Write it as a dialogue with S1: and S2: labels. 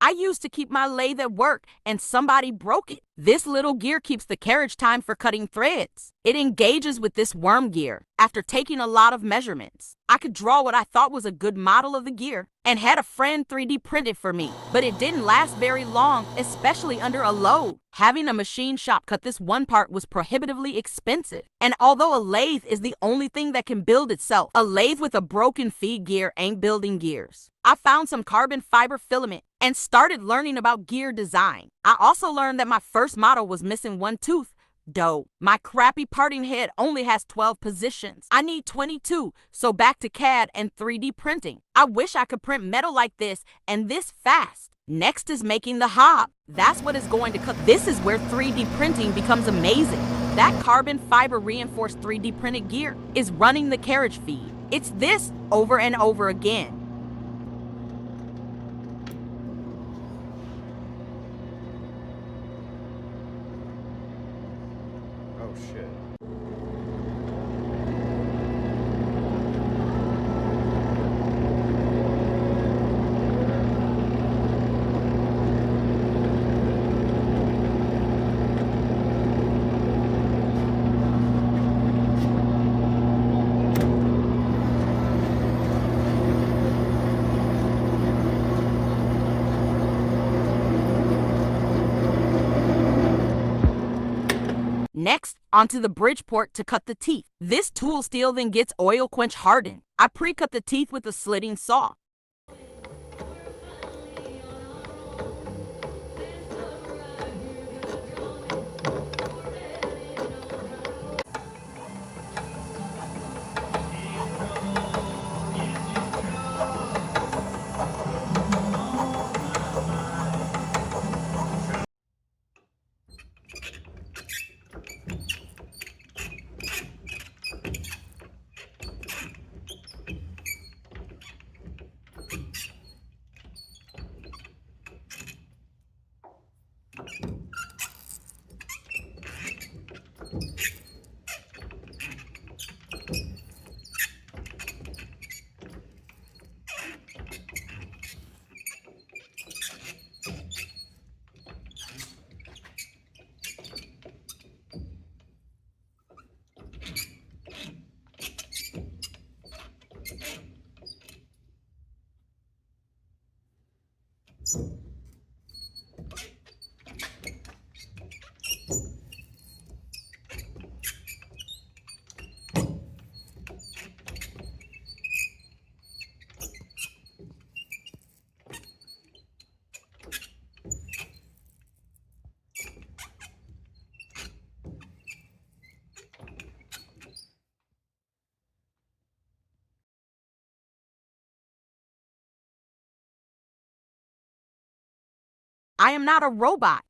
S1: I used to keep my lathe at work and somebody broke it. This little gear keeps the carriage time for cutting threads. It engages with this worm gear. After taking a lot of measurements, I could draw what I thought was a good model of the gear and had a friend 3D print it for me. But it didn't last very long, especially under a load. Having a machine shop cut this one part was prohibitively expensive. And although a lathe is the only thing that can build itself, a lathe with a broken feed gear ain't building gears. I found some carbon fiber filament and started learning about gear design. I also learned that my first model was missing one tooth. Dope. My crappy parting head only has 12 positions. I need 22, so back to CAD and 3D printing. I wish I could print metal like this and this fast. Next is making the hob. That's what is going to cut. This is where 3D printing becomes amazing. That carbon fiber reinforced 3D printed gear is running the carriage feed. It's this over and over again.
S2: Oh shit.
S1: Next, onto the Bridgeport to cut the teeth. This tool steel then gets oil quench hardened. I pre-cut the teeth with a slitting saw. I am not a robot.